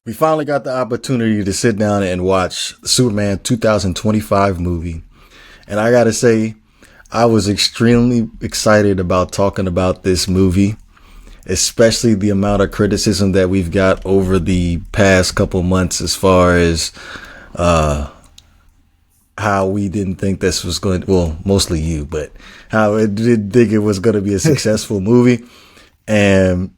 We finally got the opportunity to sit down and watch the Superman 2025 movie. And I got to say, I was extremely excited about talking about this movie, especially the amount of criticism that we've got over the past couple months as far as how we didn't think this was going to, well, mostly you, but how it didn't think it was going to be a successful movie. And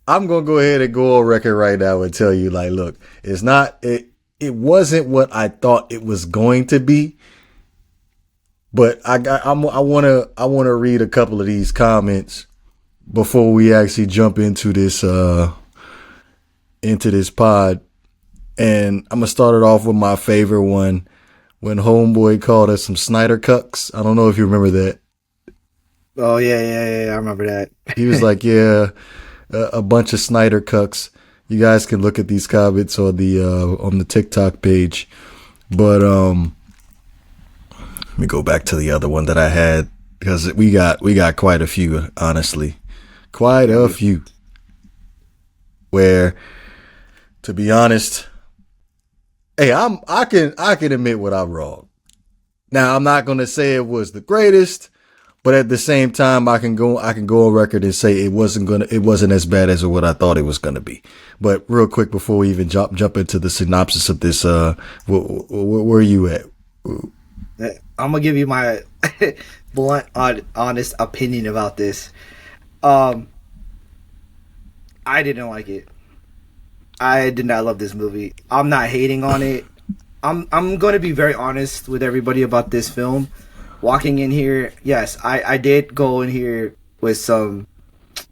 I'm going to go ahead and go on record right now and tell you, like, look, it wasn't what I thought it was going to be. But I want to read a couple of these comments before we actually jump into this pod. And I'm going to start it off with my favorite one, when Homeboy called us some Snyder cucks. I don't know if you remember that. Oh, yeah, I remember that. He was like, yeah, a bunch of Snyder cucks. You guys can look at these comments on the TikTok page. But let me go back to the other one that I had, because we got quite a few, honestly. Quite a few. Where, to be honest, hey, I can admit when I'm wrong. Now, I'm not going to say it was the greatest, but at the same time, I can go on record and say it wasn't as bad as what I thought it was going to be. But real quick, before we even jump into the synopsis of this, where are you at? I'm gonna give you my blunt, honest opinion about this. I didn't like it. I did not love this movie. I'm not hating on it. I'm going to be very honest with everybody about this film. Walking in here, yes, I did go in here with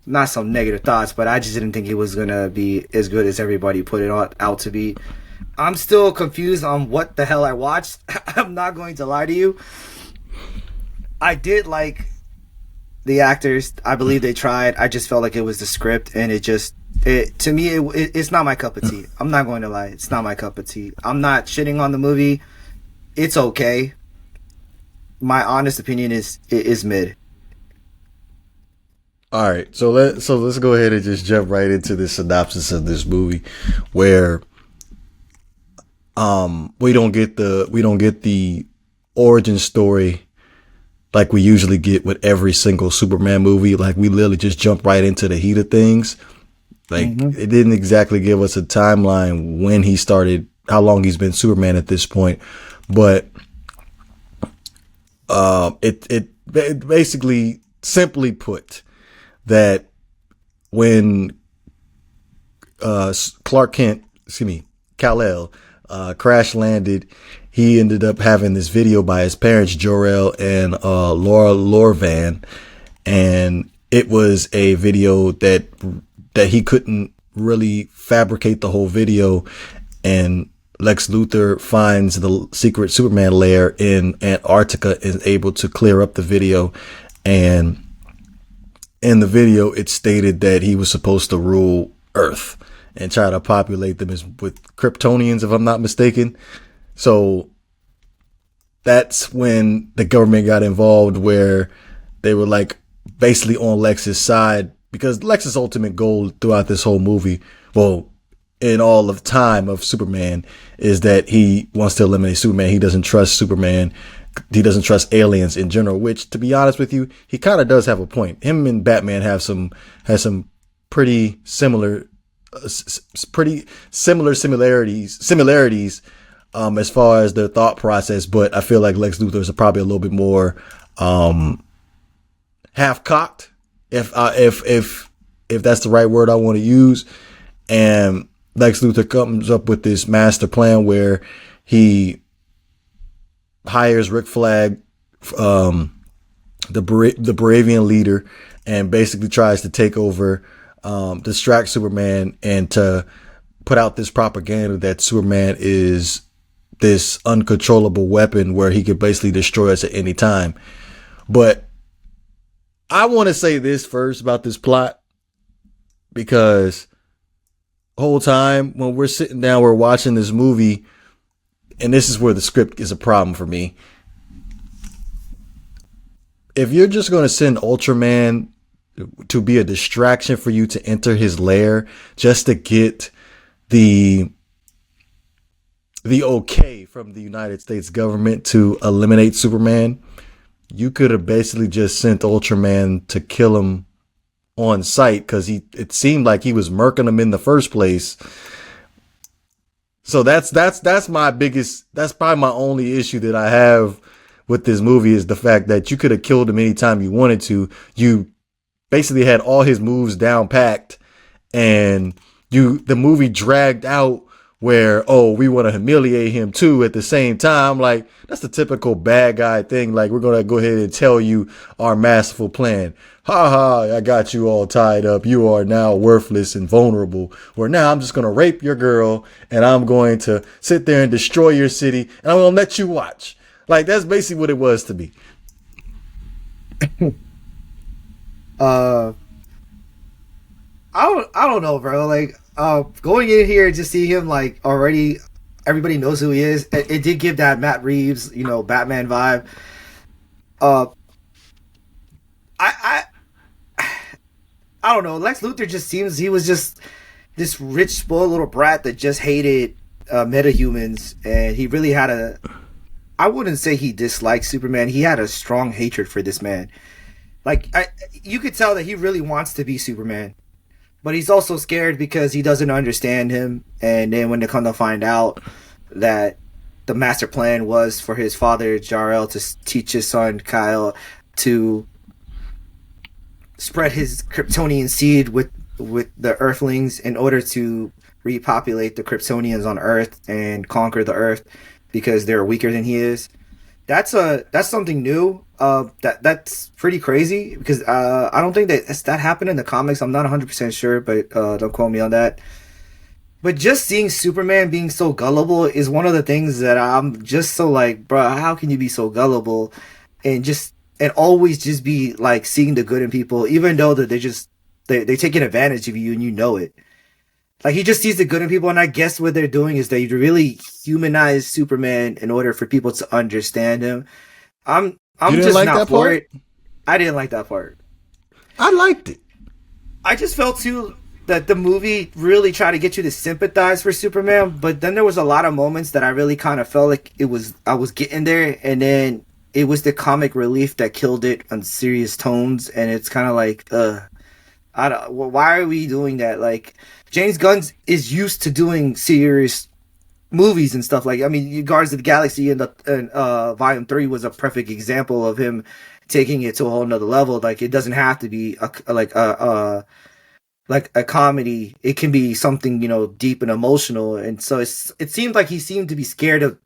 not some negative thoughts, but I just didn't think it was going to be as good as everybody put it out to be. I'm still confused on what the hell I watched. I'm not going to lie to you. I did like the actors. I believe they tried. I just felt like it was the script, and to me, it's not my cup of tea. I'm not going to lie. It's not my cup of tea. I'm not shitting on the movie. It's okay. My honest opinion is it is mid. All right, so let's go ahead and just jump right into the synopsis of this movie, where we don't get the origin story like we usually get with every single Superman movie. Like, we literally just jump right into the heat of things. Like, It didn't exactly give us a timeline when he started, how long he's been Superman at this point, but it basically, simply put, that when Kal-El crash landed, he ended up having this video by his parents, Jor-El and Laura Lorvan, and it was a video that he couldn't really fabricate the whole video, and Lex Luthor finds the secret Superman lair in Antarctica, is able to clear up the video, and in the video it stated that he was supposed to rule Earth and try to populate them with Kryptonians, if I'm not mistaken. So that's when the government got involved, where they were like basically on Lex's side, because Lex's ultimate goal throughout this whole movie, well, in all of time of Superman, is that he wants to eliminate Superman. He doesn't trust Superman. He doesn't trust aliens in general, which, to be honest with you, he kind of does have a point. Him and Batman has some pretty similar similarities as far as their thought process, but I feel like Lex Luthor is probably a little bit more half-cocked, if that's the right word I want to use. And Lex Luthor comes up with this master plan where he hires Rick Flag, the Baravian leader, and basically tries to take over, distract Superman, and to put out this propaganda that Superman is this uncontrollable weapon where he could basically destroy us at any time. But I want to say this first about this plot, because the whole time when we're sitting down, we're watching this movie, and this is where the script is a problem for me. If you're just going to send Ultraman to be a distraction for you to enter his lair, just to get the okay from the United States government to eliminate Superman, you could have basically just sent Ultraman to kill him on sight because it seemed like he was murking him in the first place. So that's my biggest, that's probably my only issue that I have with this movie is the fact that you could have killed him anytime you wanted to. You basically had all his moves down packed, and the movie dragged out where, oh, we want to humiliate him too at the same time. Like, that's the typical bad guy thing. Like, we're going to go ahead and tell you our masterful plan. Ha ha, I got you all tied up. You are now worthless and vulnerable. Or now I'm just going to rape your girl and I'm going to sit there and destroy your city and I'm going to let you watch. Like, that's basically what it was to me. uh I don't know, bro. Like, going in here to see him, like, already everybody knows who he is. It did give that Matt Reeves, Batman vibe. Uh, I I don't know. Lex Luthor just seems he was just this rich, spoiled little brat that just hated metahumans, and he really had a. I wouldn't say he disliked Superman. He had a strong hatred for this man. Like, you could tell that he really wants to be Superman. But he's also scared because he doesn't understand him. And then when they come to find out that the master plan was for his father, Jor-El, to teach his son, Kyle, to spread his Kryptonian seed with the Earthlings in order to repopulate the Kryptonians on Earth and conquer the Earth because they're weaker than he is. That's something new. That's pretty crazy because I don't think that happened in the comics. I'm not 100% sure, but don't quote me on that. But just seeing Superman being so gullible is one of the things that I'm just so like, bro, how can you be so gullible and always just be like seeing the good in people, even though that they're taking advantage of you and you know it. Like, he just sees the good in people, and I guess what they're doing is they really humanize Superman in order for people to understand him. I'm just like not for it. I didn't like that part. I liked it. I just felt too that the movie really tried to get you to sympathize for Superman, but then there was a lot of moments that I really kind of felt like I was getting there, and then it was the comic relief that killed it on serious tones, and it's kind of like, why are we doing that? Like, James Gunn is used to doing serious movies and stuff. Like, I mean, Guardians of the Galaxy and Volume 3 was a perfect example of him taking it to a whole nother level. Like, it doesn't have to be like a comedy. It can be something, deep and emotional. And so it seemed like he seemed to be scared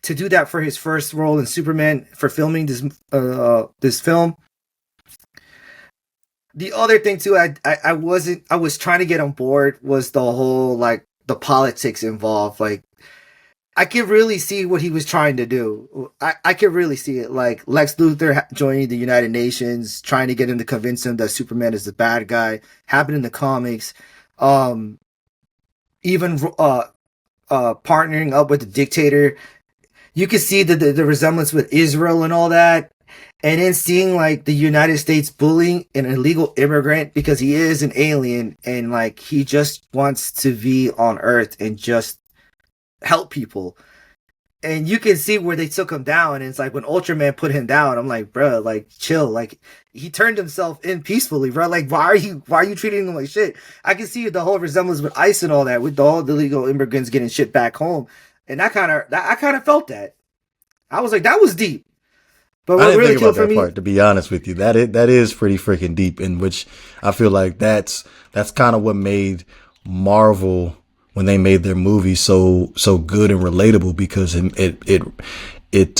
to do that for his first role in Superman for filming this film. The other thing too, I was trying to get on board was the whole, like, the politics involved. Like, I could really see what he was trying to do. I could really see it. Like, Lex Luthor joining the United Nations, trying to get him to convince him that Superman is the bad guy. Happened in the comics. Even partnering up with the dictator. You could see the resemblance with Israel and all that. And then seeing, like, the United States bullying an illegal immigrant because he is an alien and, like, he just wants to be on Earth and just help people. And you can see where they took him down. And it's like when Ultraman put him down, I'm like, bro, like, chill. Like, he turned himself in peacefully, bro. Like, why are you treating him like shit? I can see the whole resemblance with ICE and all that, with all the illegal immigrants getting shit back home. And I kind of felt that. I was like, that was deep. But I didn't really think about that part, to be honest with you. That is pretty freaking deep, in which I feel like that's kind of what made Marvel, when they made their movies, so good and relatable, because it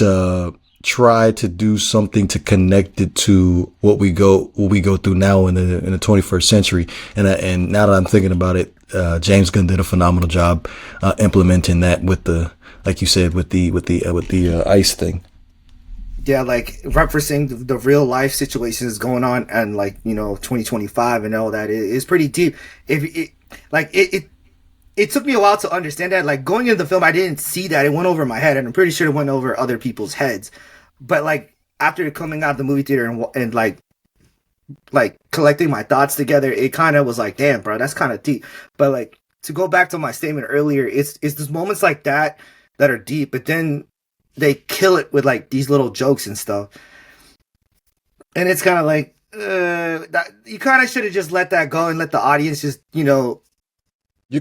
tried to do something to connect it to what we go through now in the 21st century. And now that I'm thinking about it, James Gunn did a phenomenal job implementing that with the, like you said, with the ICE thing. Yeah, like, referencing the real life situations going on and, like, 2025 and all that is pretty deep. It took me a while to understand that. Like, going into the film, I didn't see that. It went over my head, and I'm pretty sure it went over other people's heads. But, like, after coming out of the movie theater and like collecting my thoughts together, it kind of was like, damn, bro, that's kind of deep. But, like, to go back to my statement earlier, it's those moments like that that are deep, but then they kill it with like these little jokes and stuff. And it's kind of like, that, you kind of should have just let that go and let the audience just, You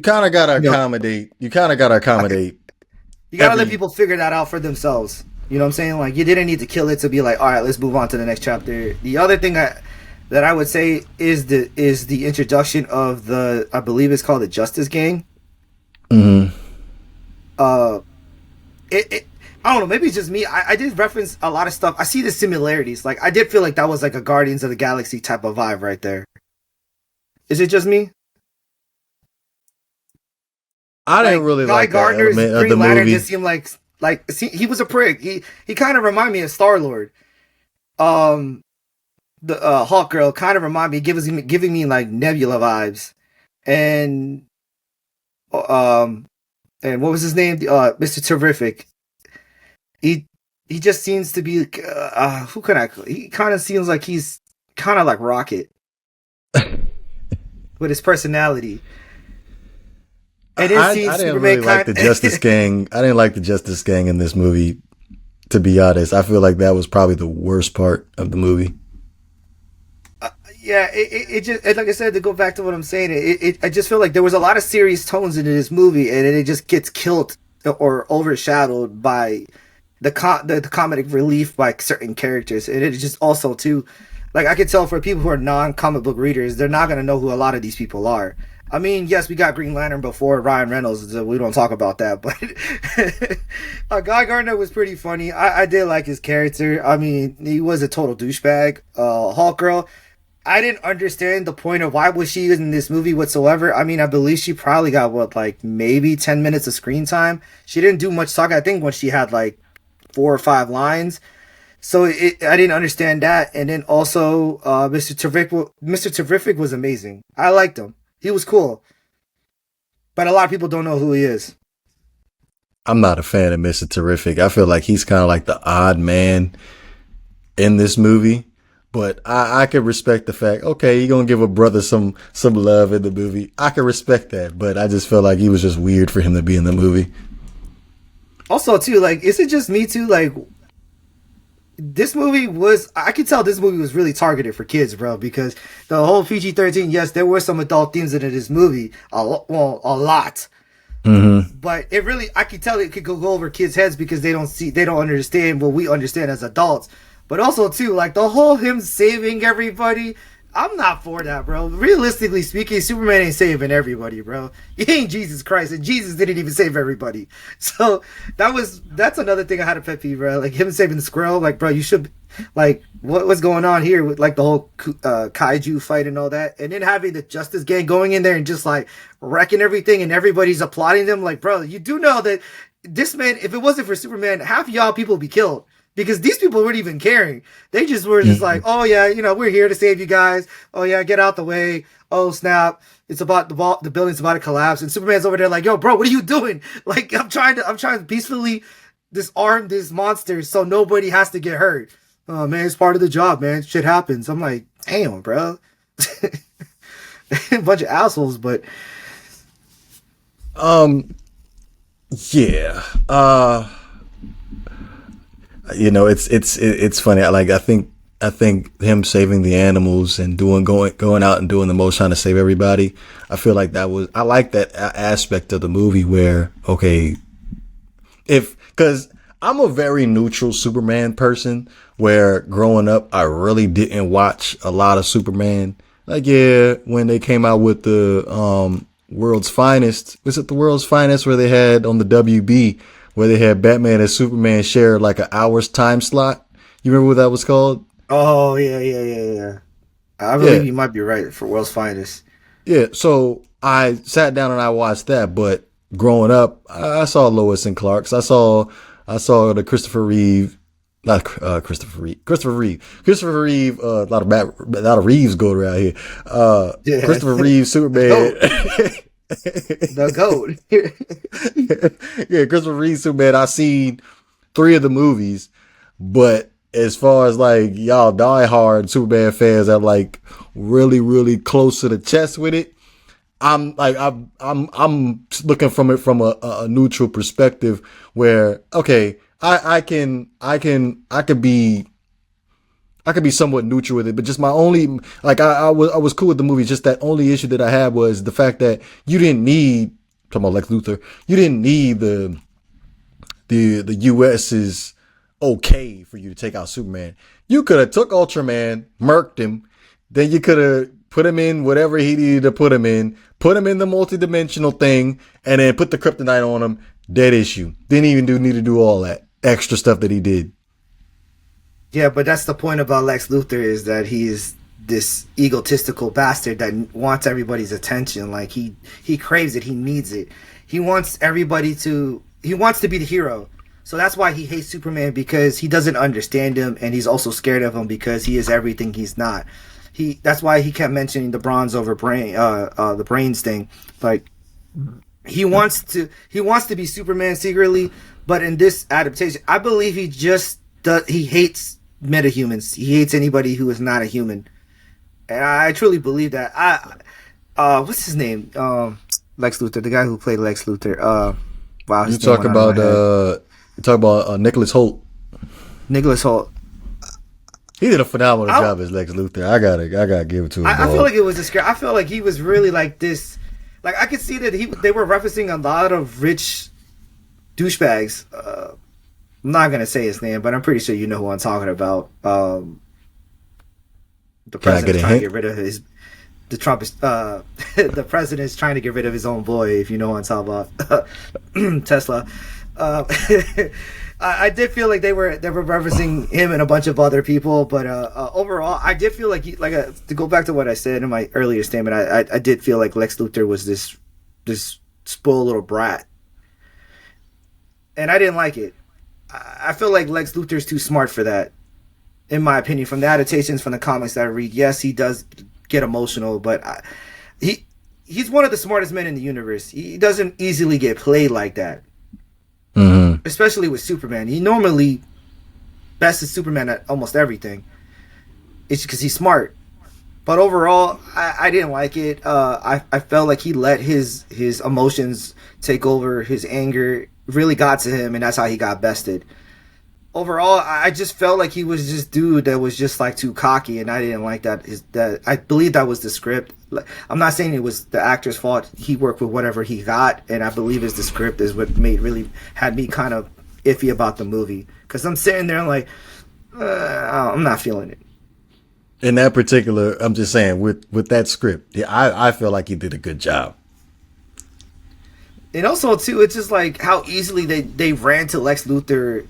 kind of got to accommodate. You kind of got to accommodate. You got to let people figure that out for themselves. You know what I'm saying? Like, you didn't need to kill it to be like, all right, let's move on to the next chapter. The other thing that I would say is the introduction of I believe it's called the Justice Gang. Mm-hmm. I don't know, maybe it's just me. I did reference a lot of stuff. I see the similarities. Like, I did feel like that was like a Guardians of the Galaxy type of vibe right there. Is it just me? I didn't really like that element of the Green Lantern movie. just seemed like he was a prick. He kind of reminded me of Star-Lord. The Hawk Girl kind of reminded me, giving me like Nebula vibes, and what was his name? Mr. Terrific. He just seems to be who can I? He kind of seems like he's kind of like Rocket with his personality. I didn't really like the Justice Gang. I didn't like the Justice Gang in this movie, to be honest. I feel like that was probably the worst part of the movie. Yeah, it just, like I said, to go back to what I'm saying, I just feel like there was a lot of serious tones in this movie, and it just gets killed or overshadowed by the comedic relief by certain characters, and it just also too, like, I could tell for people who are non-comic book readers, they're not gonna know who a lot of these people are. I mean, yes, we got Green Lantern before Ryan Reynolds, so we don't talk about that, but Guy Gardner was pretty funny. I did like his character. I mean, he was a total douchebag. Hawk Girl, I didn't understand the point of why was she in this movie whatsoever. I mean, I believe she probably got, like, maybe 10 minutes of screen time. She didn't do much talking. I think when she had, like, 4 or 5 lines. So I didn't understand that. And then also, Mr. Terrific was amazing. I liked him. He was cool. But a lot of people don't know who he is. I'm not a fan of Mr. Terrific. I feel like he's kind of like the odd man in this movie. But I can respect the fact, okay, you're going to give a brother some love in the movie. I can respect that. But I just felt like he was just weird for him to be in the movie. Also, too, like, is it just me, too? Like, this movie was, I could tell this movie was really targeted for kids, bro, because the whole PG-13, yes, there were some adult themes in this movie, a lot. Mm-hmm. But it really, I could tell it could go over kids' heads because they don't understand what we understand as adults. But also, too, like, the whole him saving everybody, I'm not for that, bro. Realistically speaking, Superman ain't saving everybody, bro. He ain't Jesus Christ, and Jesus didn't even save everybody. So that's another thing I had a pet peeve, bro. Like, him saving the squirrel, like, bro, you should, like, what's going on here with, like, the whole kaiju fight and all that, and then having the Justice Gang going in there and just, like, wrecking everything, and everybody's applauding them. Like, bro, you do know that this man, if it wasn't for Superman, half y'all people would be killed. Because these people weren't even caring. They just were just like, oh yeah, we're here to save you guys. Oh yeah, get out the way. Oh snap. It's about the building's about to collapse. And Superman's over there like, yo, bro, what are you doing? Like, I'm trying to peacefully disarm this monster so nobody has to get hurt. Oh man, it's part of the job, man. Shit happens. I'm like, damn, bro. A bunch of assholes, but yeah. It's funny. I think him saving the animals and going out and doing the most, trying to save everybody. I feel like I like that aspect of the movie where, okay, cause I'm a very neutral Superman person where growing up, I really didn't watch a lot of Superman. Like, yeah, when they came out with the, World's Finest, was it the World's Finest where they had on the WB, where they had Batman and Superman share like an hour's time slot? You remember what that was called? Oh, yeah. I believe you might be right for World's Finest. Yeah, so I sat down and I watched that, but growing up, I saw Lois and Clark's. I saw the Christopher Reeve, a lot of Reeves going around here. Yeah. Christopher Reeve, Superman. The GOAT. Yeah, Christopher Reeve, Superman. I've seen 3 of the movies, but as far as like y'all diehard Superman fans that like really, really close to the chest with it, I'm looking from it from a neutral perspective where, okay, I could be somewhat neutral with it, but just my only, like, I was cool with the movie. Just that only issue that I had was the fact that you didn't need, talking about Lex Luthor, you didn't need the US's okay for you to take out Superman. You could have took Ultraman, murked him, then you could have put him in whatever he needed to put him in the multidimensional thing, and then put the kryptonite on him. Dead issue. Didn't even need to do all that extra stuff that he did. Yeah, but that's the point about Lex Luthor, is that he's this egotistical bastard that wants everybody's attention. Like he craves it, he needs it. He wants everybody to. He wants to be the hero. So that's why he hates Superman, because he doesn't understand him, and he's also scared of him because he is everything he's not. That's why he kept mentioning the bronze over brain, the brains thing. Like he wants to be Superman secretly, but in this adaptation, I believe he hates metahumans. He hates anybody who is not a human, and I truly believe that. What's his name? Lex Luthor, the guy who played Lex Luthor. Wow, You talk about Nicholas Hoult. Nicholas Hoult. He did a phenomenal job as Lex Luthor. I gotta give it to him. I feel like it was a scare. I feel like he was really like this. Like I could see that they were referencing a lot of rich douchebags. I'm not gonna say his name, but I'm pretty sure you know who I'm talking about. The president's trying to get rid of his. The Trump is the president's trying to get rid of his own boy. If you know what I'm talking about, Tesla. I did feel like they were referencing him and a bunch of other people, but overall, I did feel like to go back to what I said in my earlier statement, I did feel like Lex Luthor was this spoiled little brat, and I didn't like it. I feel like Lex Luthor's too smart for that, in my opinion. From the adaptations, from the comics that I read, yes, he does get emotional, but he's one of the smartest men in the universe. He doesn't easily get played like that. Mm-hmm. Especially with Superman. He normally bests Superman at almost everything. It's because he's smart. But overall, I didn't like it. I felt like he let his emotions take over. His anger really got to him, and that's how he got bested. Overall, I just felt like he was just dude that was just like too cocky, and I didn't like that. I believe that was the script. I'm not saying it was the actor's fault. He worked with whatever he got, and I believe the script is what had me kind of iffy about the movie, because I'm sitting there like I'm not feeling it. In that particular, I'm just saying with that script, yeah, I feel like he did a good job. And also too, it's just like how easily they ran to Lex Luthor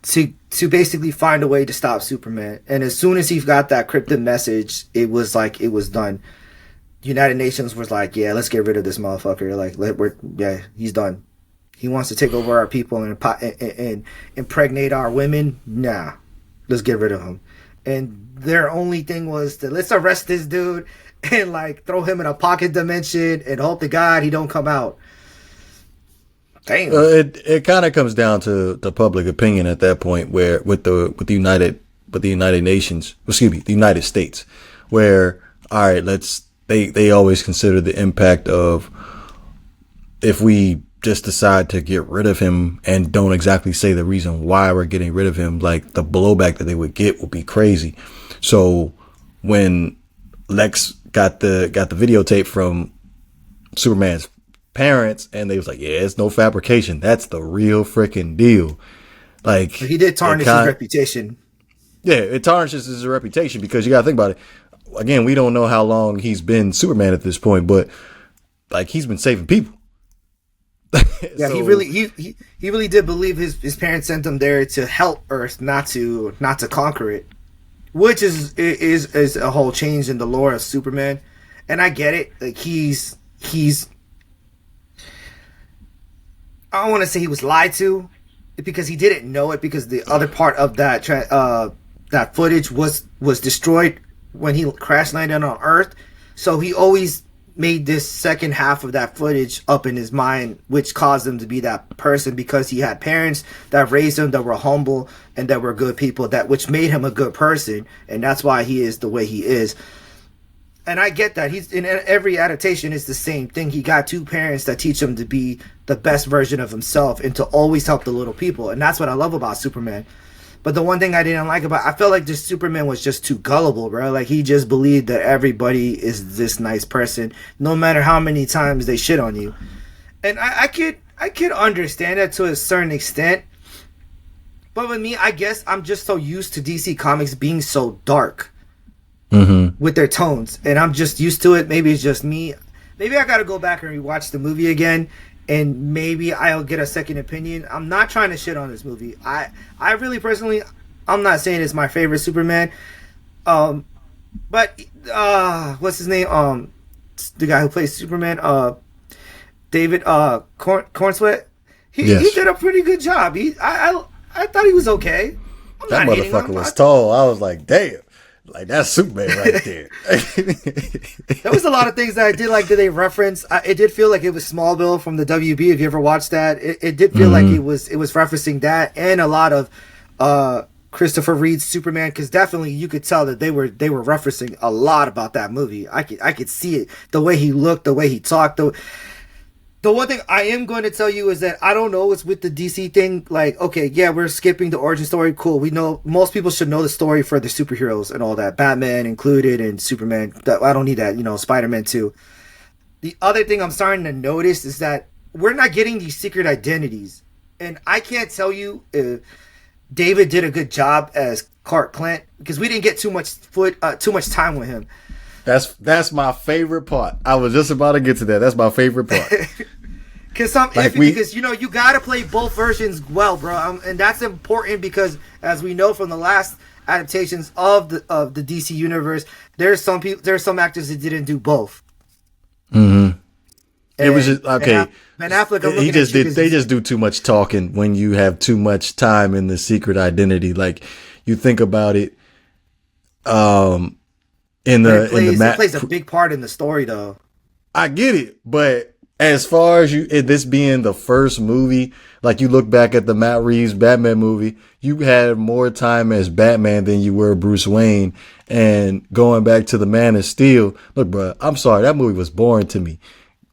to basically find a way to stop Superman. And as soon as he got that cryptic message, it was done. United Nations was like, yeah, let's get rid of this motherfucker. Like, he's done. He wants to take over our people and impregnate our women. Nah, let's get rid of him. And their only thing was to let's arrest this dude and like throw him in a pocket dimension and hope to God he don't come out. Damn. It kind of comes down to the public opinion at that point, where with the United Nations, excuse me, the United States, where all right, they always consider the impact of if we just decide to get rid of him and don't exactly say the reason why we're getting rid of him, like the blowback that they would get would be crazy. So when Lex got the videotape from Superman's parents, and they was like, yeah, it's no fabrication, that's the real freaking deal. Like, he did tarnish his reputation. Yeah, it tarnishes his reputation, because you gotta think about it. Again, we don't know how long he's been Superman at this point, but like, he's been saving people. Yeah, so, he really did believe his parents sent him there to help Earth, not to conquer it, which is a whole change in the lore of Superman. And I get it. Like he's I don't want to say he was lied to, because he didn't know it, because the other part of that footage was destroyed when he crash landed on Earth. So he always made this second half of that footage up in his mind, which caused him to be that person, because he had parents that raised him, that were humble and that were good people, which made him a good person, and that's why he is the way he is. And I get that. He's in every adaptation is the same thing. He got two parents that teach him to be the best version of himself and to always help the little people. And that's what I love about Superman. But the one thing I didn't like about, I felt like this Superman was just too gullible, bro. Like he just believed that everybody is this nice person, no matter how many times they shit on you. And I could understand that to a certain extent. But with me, I guess I'm just so used to DC Comics being so dark with their tones, and I'm just used to it. Maybe it's just me. Maybe I gotta go back and rewatch the movie again, and maybe I'll get a second opinion. I'm not trying to shit on this movie. I really personally, I'm not saying it's my favorite Superman. But what's his name? The guy who plays Superman, David Corenswet. He did a pretty good job. I thought he was okay. That motherfucker was tall. I was like, damn. Like, that's Superman right there. There was a lot of things that I did like that they reference. It did feel like it was Smallville from the WB. If you ever watched that, it did feel like it was referencing that, and a lot of Christopher Reeve's Superman, because definitely you could tell that they were referencing a lot about that movie. I could see it, the way he looked, the way he talked. The one thing I am going to tell you is that I don't know what's with the DC thing. Like, okay, yeah, we're skipping the origin story. Cool. We know most people should know the story for the superheroes and all that. Batman included and Superman. I don't need that. Spider-Man too. The other thing I'm starting to notice is that we're not getting these secret identities. And I can't tell you if David did a good job as Clark Kent because we didn't get too much time with him. That's my favorite part. I was just about to get to that. That's my favorite part. Because you got to play both versions well, bro, and that's important because as we know from the last adaptations of the DC universe, there's some actors that didn't do both. Mm-hmm. It was just okay. Ben Affleck, they just do too much talking when you have too much time in the secret identity. Like you think about it, it plays a big part in the story, though. I get it, but as far as this being the first movie, like you look back at the Matt Reeves Batman movie, you had more time as Batman than you were Bruce Wayne. And going back to the Man of Steel, look, bro, I'm sorry, that movie was boring to me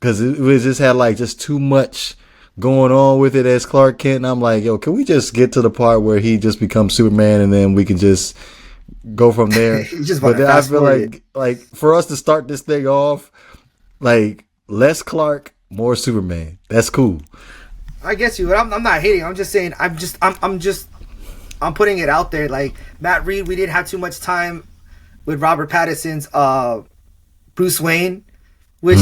because it was just had like just too much going on with it as Clark Kent. And I'm like, yo, can we just get to the part where he just becomes Superman and then we can just go from there? But then I feel like for us to start this thing off, like less Clark, more Superman. That's cool. I guess you. I'm not hating. I'm just saying. I'm putting it out there. Like Matt Reeves, we didn't have too much time with Robert Pattinson's Bruce Wayne, which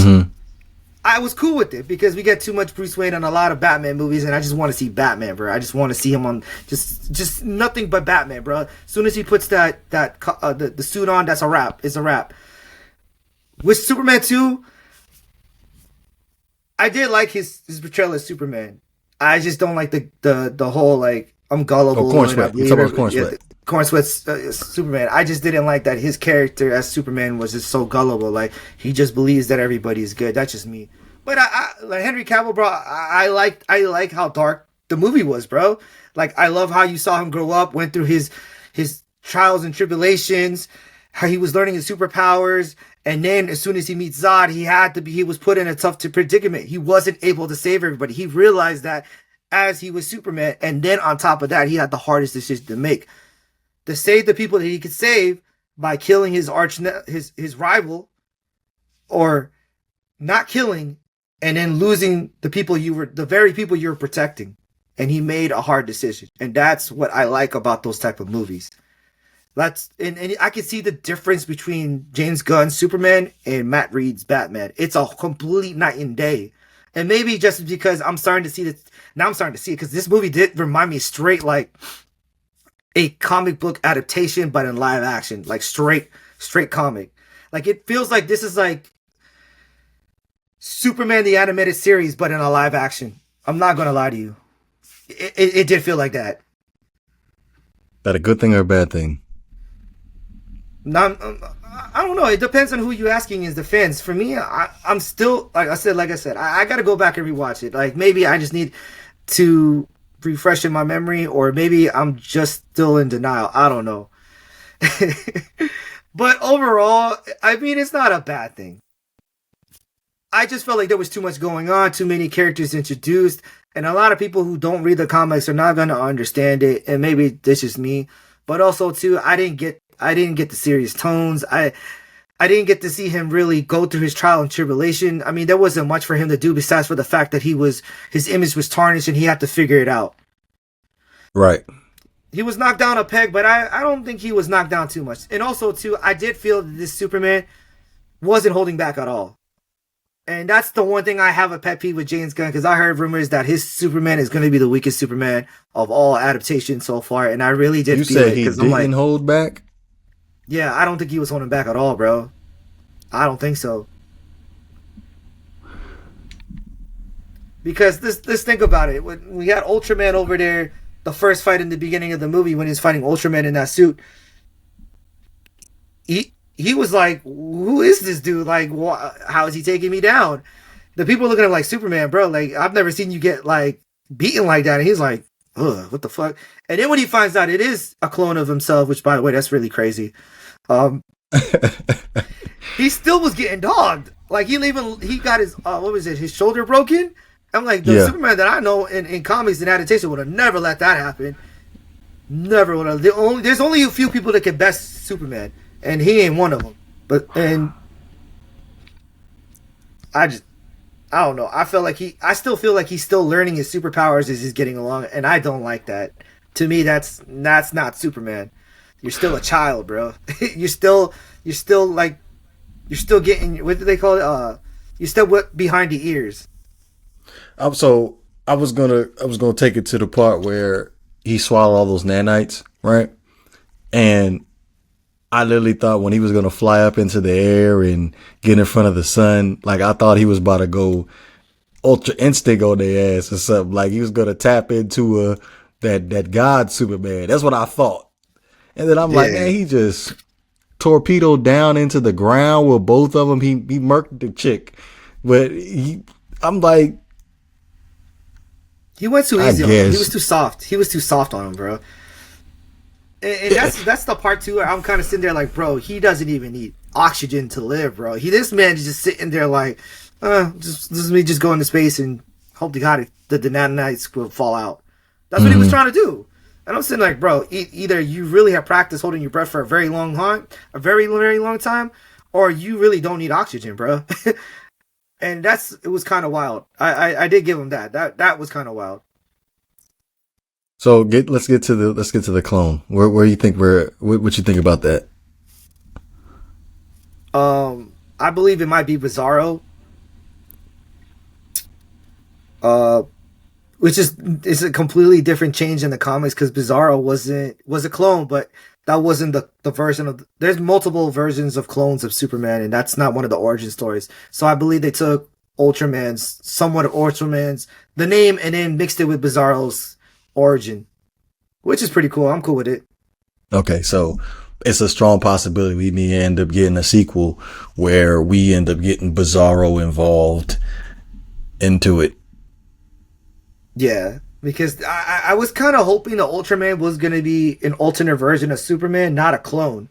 I was cool with it because we get too much Bruce Wayne on a lot of Batman movies, and I just want to see Batman, bro. I just want to see him on just nothing but Batman, bro. As soon as he puts the suit on, that's a wrap. It's a wrap. With Superman 2, I did like his portrayal as Superman. I just don't like the whole like I'm gullible. Corenswet. You're talking about Corenswet. Corenswet's Superman. I just didn't like that his character as Superman was just so gullible. Like he just believes that everybody is good. That's just me. But I like Henry Cavill, bro. I like how dark the movie was, bro. Like I love how you saw him grow up, went through his trials and tribulations, how he was learning his superpowers, and then as soon as he meets Zod, he was put in a tough predicament. He wasn't able to save everybody. He realized that as he was Superman, and then on top of that, he had the hardest decision to make. To save the people that he could save by killing his rival, or not killing and then losing the very people you were protecting. And he made a hard decision. And that's what I like about those type of movies. And I can see the difference between James Gunn's Superman and Matt Reeves' Batman. It's a complete night and day. And maybe just because I'm starting to see it, because this movie did remind me straight like a comic book adaptation, but in live action, like straight comic. Like it feels like this is like Superman the animated series, but in a live action. I'm not gonna lie to you. It did feel like that. That a good thing or a bad thing? I don't know. It depends on who you're asking is the fans. For me, I'm still, like I said, I got to go back and rewatch it. Like maybe I just need to refresh in my memory, or maybe I'm just still in denial. I don't know. But overall, I mean, it's not a bad thing. I just felt like there was too much going on, too many characters introduced, and a lot of people who don't read the comics are not going to understand it. And maybe this is me, but also too, I didn't get the serious tones. I didn't get to see him really go through his trial and tribulation. I mean, there wasn't much for him to do besides for the fact that his image was tarnished and he had to figure it out. Right. He was knocked down a peg, but I don't think he was knocked down too much. And also too, I did feel that this Superman wasn't holding back at all. And that's the one thing I have a pet peeve with James Gunn, because I heard rumors that his Superman is going to be the weakest Superman of all adaptations so far, and I really did feel it. You said he didn't hold back? Yeah, I don't think he was holding back at all, bro. I don't think so. Because let's think about it. When we had Ultraman over there, the first fight in the beginning of the movie when he was fighting Ultraman in that suit, he was like, who is this dude? Like, how is he taking me down? The people are looking at him like, Superman, bro. Like, I've never seen you get, like, beaten like that. And he's like, ugh, what the fuck? And then when he finds out it is a clone of himself, which, by the way, that's really crazy. He still was getting dogged. Like, he got his, his shoulder broken? I'm like, the Superman that I know in comics and adaptation would have never let that happen. Never would have. There's only a few people that can best Superman. And he ain't one of them. I don't know. I still feel like he's still learning his superpowers as he's getting along, and I don't like that. To me, that's not Superman. You're still a child, bro. you're still getting, what do they call it? You're still behind the ears. So I was gonna take it to the part where he swallowed all those nanites, right? And I literally thought when he was going to fly up into the air and get in front of the sun, like I thought he was about to go Ultra Instinct on their ass or something. Like he was going to tap into that God Superman. That's what I thought. And then I'm like, man, he just torpedoed down into the ground with both of them. He murked the chick. But I'm like, he went too easy on him. He was too soft. He was too soft on him, bro. And that's the part too where I'm kind of sitting there like, bro, he doesn't even need oxygen to live, bro. This man is just sitting there like, just me just go into space and hope to God the nanites will fall out. That's what he was trying to do. And I'm sitting like, bro, either you really have practiced holding your breath for a very long time, very long time, or you really don't need oxygen, bro. And it was kind of wild. I did give him that. That was kind of wild. So let's get to the clone. Where you think what you think about that? I believe it might be Bizarro. Which is a completely different change in the comics because Bizarro was a clone, but that wasn't the version of. There's multiple versions of clones of Superman, and that's not one of the origin stories. So I believe they took somewhat of Ultraman's the name, and then mixed it with Bizarro's origin, which is pretty cool. I'm cool with it. Okay, so it's a strong possibility we may end up getting a sequel where we end up getting Bizarro involved into it. Yeah, because I was kind of hoping the Ultraman was going to be an alternate version of Superman, not a clone.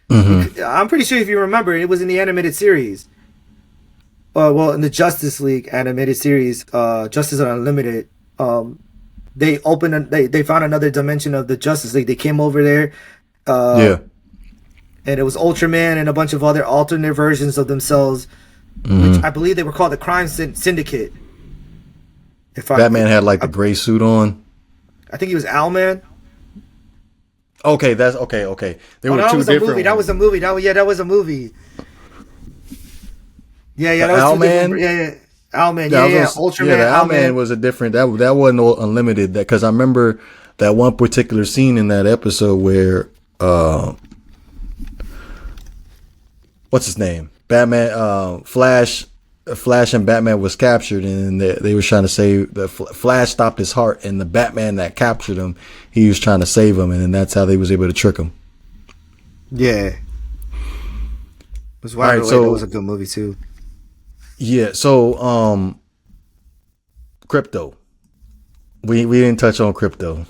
Mm-hmm. I'm pretty sure if you remember, it was in the animated series. In the Justice League animated series, Justice Unlimited, they found another dimension of the Justice League. They came over there. And it was Ultraman and a bunch of other alternate versions of themselves, which I believe they were called the Crime Syndicate. Batman had like the gray suit on. I think he was Owlman. Okay, that's okay. There were two different. That was a movie. That was a movie. Yeah, that was Owlman. Yeah. Owlman, Ultraman. Yeah, the Owlman was a different. That wasn't Unlimited. That because I remember that one particular scene in that episode where what's his name? Batman, Flash and Batman was captured, and they were trying to save the Flash. Stopped his heart, and the Batman that captured him, he was trying to save him, and then that's how they was able to trick him. Yeah, it was wild. Right, it was a good movie too. Yeah, so Crypto. We didn't touch on Crypto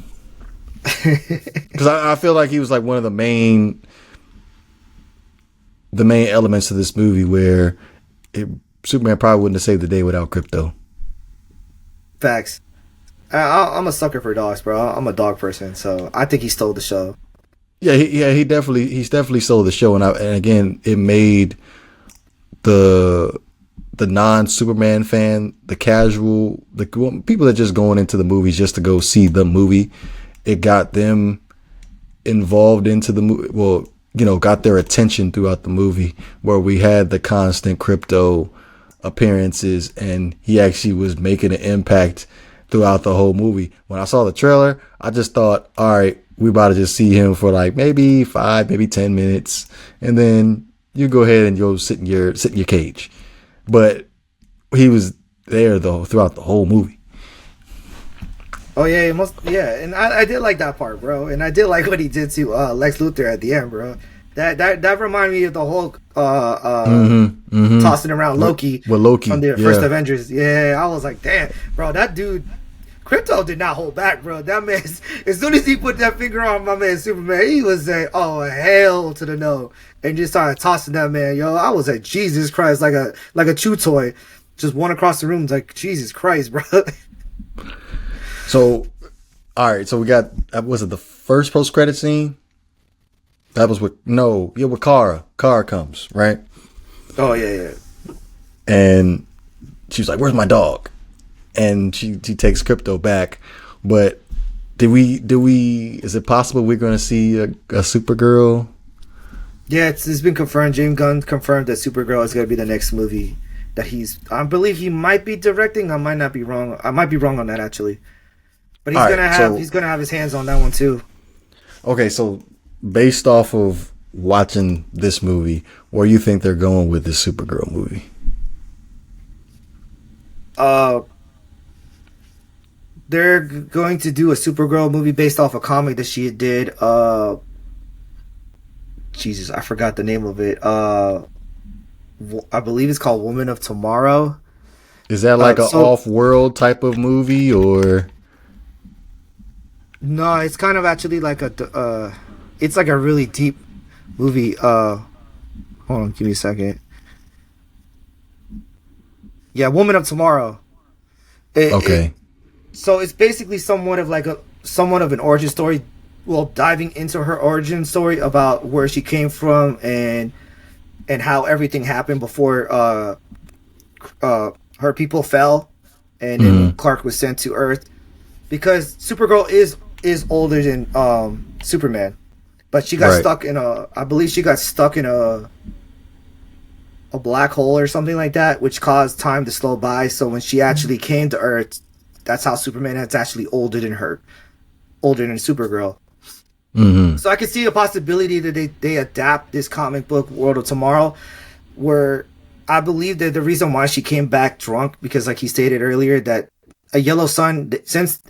because I feel like he was like one of the main the main elements of this movie where Superman probably wouldn't have saved the day without Crypto. Facts. I'm a sucker for dogs, bro. I'm a dog person, so I think he stole the show. Yeah, he's definitely sold the show, and again, it made the non-Superman fan, the casual, the people that just going into the movies just to go see the movie, it got them involved into the movie. Well, got their attention throughout the movie, where we had the constant Crypto appearances, and he actually was making an impact throughout the whole movie. When I saw the trailer, I just thought, all right, we about to just see him for like maybe 5, maybe 10 minutes, and then you go ahead and go sit in your cage. But he was there though throughout the whole movie. Oh yeah, and I did like that part, bro. And I did like what he did to Lex Luthor at the end, bro. That reminded me of the whole tossing around Loki with Loki from the first Avengers. Yeah, I was like, damn, bro, that dude Crypto did not hold back, bro. That man, as soon as he put that finger on my man Superman, he was like, oh, hell to the no. And just started tossing that man, yo. I was like, Jesus Christ, like a chew toy. Just one across the room, like, Jesus Christ, bro. So, all right, so we got, was it the first post-credit scene? That was with Kara. Kara comes, right? Oh, yeah. And she was like, where's my dog? And she takes Crypto back. But is it possible we're going to see a Supergirl? Yeah, it's been confirmed. James Gunn confirmed that Supergirl is going to be the next movie that I believe he might be directing. I might not be wrong. I might be wrong on that, actually. But he's gonna have his hands on that one too. Okay, so based off of watching this movie, where you think they're going with this Supergirl movie? They're going to do a Supergirl movie based off a comic that she did. Jesus, I forgot the name of it. I believe it's called Woman of Tomorrow. Is that like an off-world type of movie, or? No, it's kind of actually like it's like a really deep movie. Hold on, give me a second. Yeah, Woman of Tomorrow. Okay. So it's basically somewhat of an origin story. Well, diving into her origin story about where she came from and how everything happened before her people fell, and then Clark was sent to Earth, because Supergirl is older than Superman, but she got stuck in I believe she got stuck in a black hole or something like that, which caused time to slow by. So when she actually came to Earth, that's how Superman is actually older than Supergirl. Mm-hmm. So I could see a possibility that they adapt this comic book World of Tomorrow, where I believe that the reason why she came back drunk, because like he stated earlier, that a yellow sun, since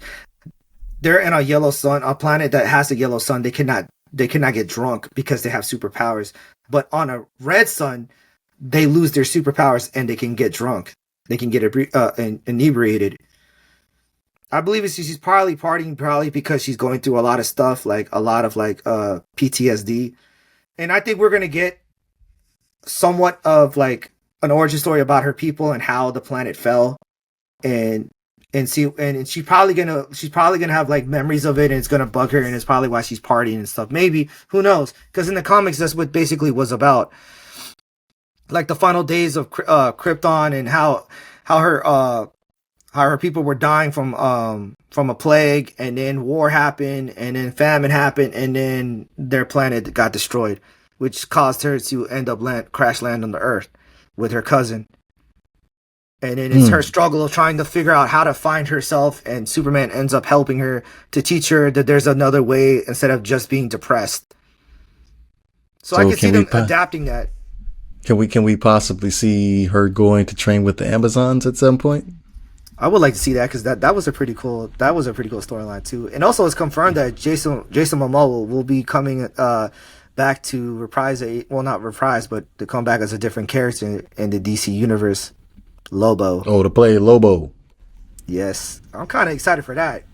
they're in a planet that has a yellow sun, they cannot get drunk because they have superpowers. But on a red sun, they lose their superpowers and they can get drunk. They can get inebriated. I believe she's probably partying because she's going through a lot of stuff, like a lot of PTSD. And I think we're gonna get somewhat of like an origin story about her people and how the planet fell, and she's probably gonna have like memories of it, and it's gonna bug her, and it's probably why she's partying and stuff. Maybe, who knows? Because in the comics, that's what basically was about, like the final days of Krypton, and how her people were dying from a plague, and then war happened, and then famine happened, and then their planet got destroyed, which caused her to end up crash land on the Earth with her cousin. And then it's her struggle of trying to figure out how to find herself, and Superman ends up helping her to teach her that there's another way instead of just being depressed. So I can see them adapting that. Can we possibly see her going to train with the Amazons at some point? I would like to see that, because that was a pretty cool storyline too. And also it's confirmed that Jason Momoa will be coming back to reprise not reprise, but to come back as a different character in the DC universe. Lobo. Oh, to play Lobo. Yes. I'm kind of excited for that.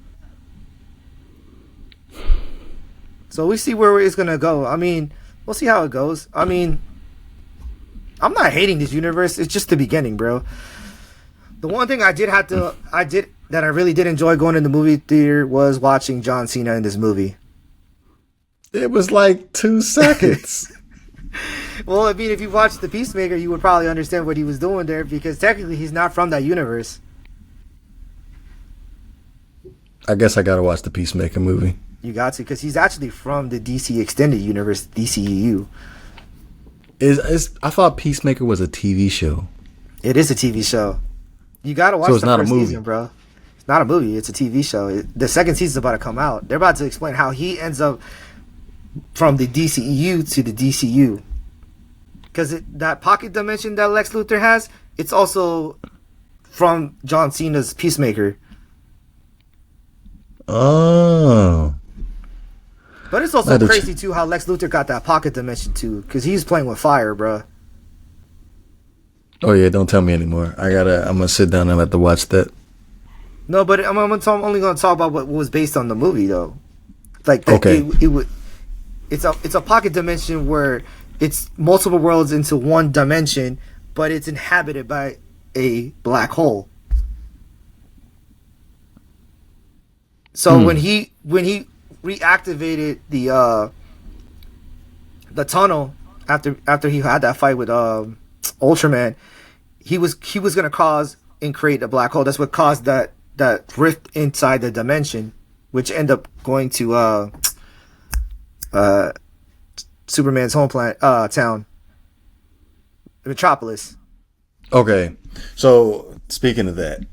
So we see where it's going to go. I mean, we'll see how it goes. I mean, I'm not hating this universe. It's just the beginning, bro. The one thing I really did enjoy going in the movie theater was watching John Cena in this movie. It was like 2 seconds. Well, I mean, if you watched The Peacemaker, you would probably understand what he was doing there, because technically he's not from that universe. I guess I gotta watch the Peacemaker movie. You got to, because he's actually from the DC Extended Universe, DCEU. I thought Peacemaker was a TV show. It is a TV show. You gotta watch So it's the not a first movie. season, bro. It's not a movie. It's a TV show. The second season's about to come out. They're about to explain how he ends up from the DCEU to the DCU. Because that pocket dimension that Lex Luthor has, it's also from John Cena's Peacemaker. Oh. But it's also crazy, too, how Lex Luthor got that pocket dimension, too. Because he's playing with fire, bro. Oh, yeah, don't tell me anymore. I'm going to sit down and have to watch that. No, but I'm only going to talk about what was based on the movie, though. Like, okay. It's a pocket dimension where it's multiple worlds into one dimension, but it's inhabited by a black hole. So when he reactivated the tunnel after he had that fight with Ultraman, he was gonna cause and create a black hole. That's what caused that rift inside the dimension, which ended up going to Superman's home town, Metropolis. Okay, so speaking of that,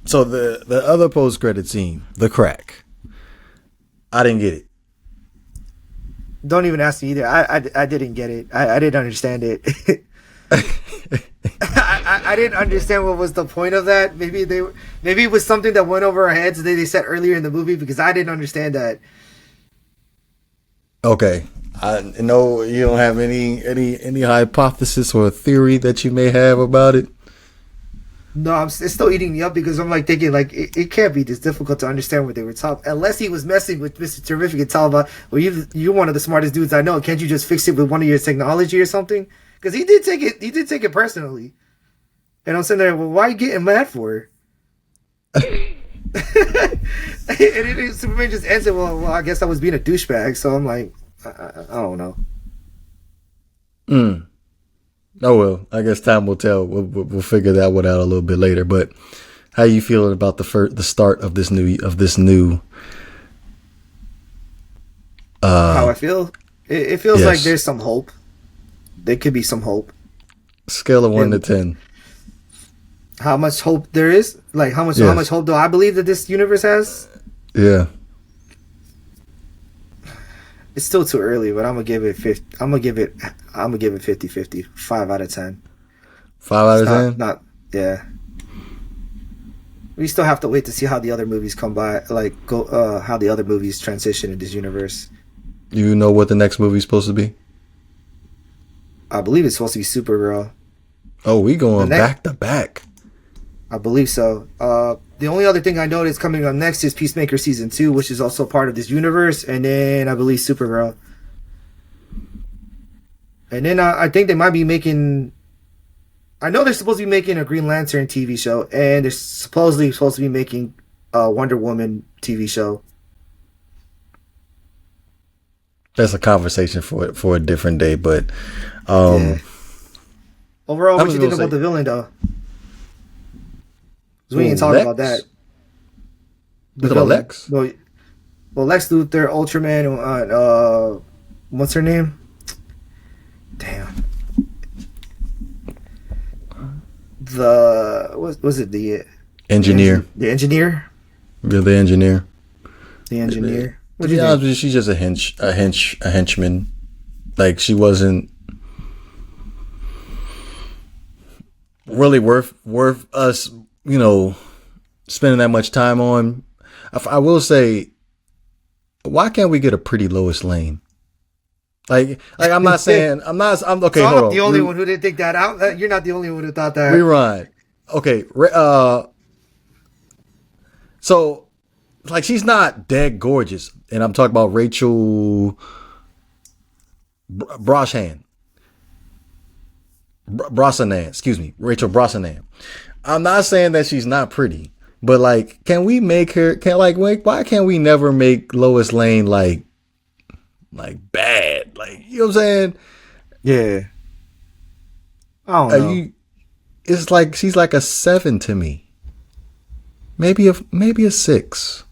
so the other post-credit scene, the crack, I didn't get it. Don't even ask me either. I didn't get it. I didn't understand it. I didn't understand what was the point of that. Maybe it was something that went over our heads that they said earlier in the movie, because I didn't understand that. Okay, I know you don't have any hypothesis or theory that you may have about it. No, it's still eating me up, because I'm like thinking like it can't be this difficult to understand what they were talking. Unless he was messing with Mr. Terrific and telling about, well, you're one of the smartest dudes I know. Can't you just fix it with one of your technology or something? Because he did take it personally. And I'm sitting there, well, why are you getting mad for? And Superman just answered, well, I guess I was being a douchebag. So I'm like, I don't know. Oh well, I guess time will tell. We'll figure that one out a little bit later. But how you feeling about the start of this new? How I feel? It feels yes. like there's some hope. There could be some hope. Scale of 1 to 10. How much hope there is? Like how much hope do I believe that this universe has? Yeah. It's still too early, but I'm gonna give it 50. I'm gonna give it 50-50. 5 out of 10. 5 out of 10? Not yeah. We still have to wait to see how the other movies come by, how the other movies transition in this universe. You know what the next movie's supposed to be? I believe it's supposed to be Supergirl. Oh, we going back to back. I believe so. The only other thing I know that's coming up next is Peacemaker Season 2, which is also part of this universe, and then I believe Supergirl. And then I think they might be making... I know they're supposed to be making a Green Lantern TV show, and they're supposedly supposed to be making a Wonder Woman TV show. That's a conversation for a different day, but... yeah. Overall, what you think about the villain, though? We ain't talking about that. About Lex? Well, Lex Luthor, Ultraman, what's her name? Damn. Was it the engineer? The engineer? Yeah, the engineer. The engineer. To be honest with you, she's just a henchman. Like, she wasn't really worth us, spending that much time on. I will say, why can't we get a pretty Lois Lane? Like I'm not saying I'm okay. So hold I'm on. the only one who didn't think that out. You're not the only one who thought that. Rewind. Okay. So, like, she's not dead gorgeous, and I'm talking about Rachel Brosnahan. Brosnahan, excuse me, Rachel Brosnahan. I'm not saying that she's not pretty, but like, can we make her? Why can't we never make Lois Lane like bad? Like, you know what I'm saying? Yeah. I don't know. It's like she's like a 7 to me. Maybe a 6.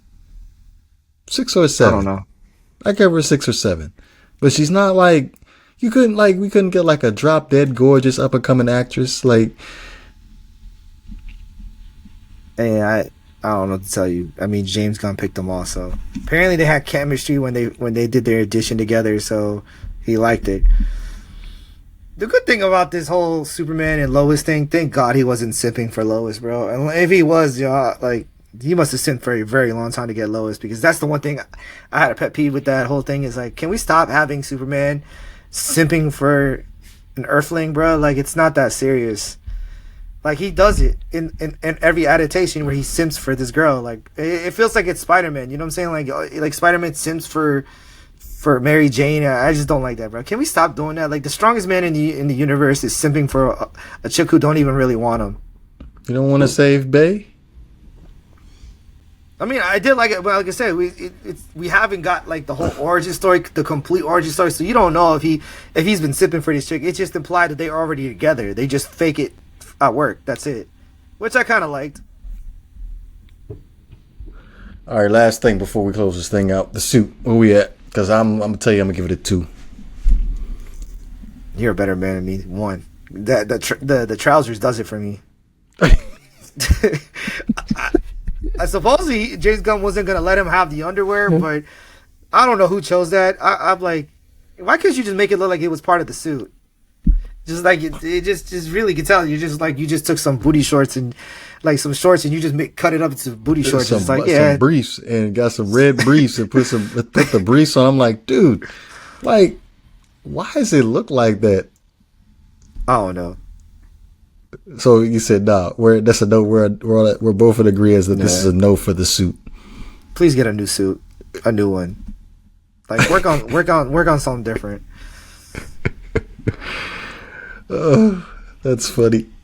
6 or a 7. I don't know. I give her a 6 or 7. But she's not like, we couldn't get like a drop dead gorgeous up and coming actress. Like, And I don't know what to tell you. I mean, James Gunn picked them all, so apparently they had chemistry when they did their audition together, so he liked it. The good thing about this whole Superman and Lois thing, thank God he wasn't simping for Lois, bro. And if he was, like, he must have simped for a very long time to get Lois, because that's the one thing I had a pet peeve with that whole thing is, like, can we stop having Superman simping for an Earthling, bro? Like, it's not that serious. Like, he does it in every adaptation where he simps for this girl. Like, it feels like it's Spider-Man, you know what I'm saying? Like Spider-Man simps for Mary Jane. I just don't like that, bro. Can we stop doing that? Like, the strongest man in the universe is simping for a chick who don't even really want him. you don't want to save Bay? I mean, I did like it, but like I said, we haven't got like the whole origin story, the complete origin story. So you don't know if he's been sipping for this chick. It's just implied that they're already together. They just fake it at work. That's it, which I kind of liked. All right, last thing before we close this thing out, the suit. Where we at? Because I'm gonna tell you, I'm gonna give it a 2. You're a better man than me. 1. The trousers does it for me. I supposedly James Gunn wasn't gonna let him have the underwear, but I don't know who chose that. I'm like, why couldn't you just make it look like it was part of the suit? Just like it just really can tell you just took some booty shorts and like some shorts and you just cut it up into booty shorts. Some, it's like, yeah, some briefs and got some red briefs and put the briefs on. I'm like, dude, like, why does it look like that? I don't know. So you said nah. That's a no. We're both in agreement that this is a no for the suit. Please get a new suit, a new one. Like work on something different. Oh, that's funny.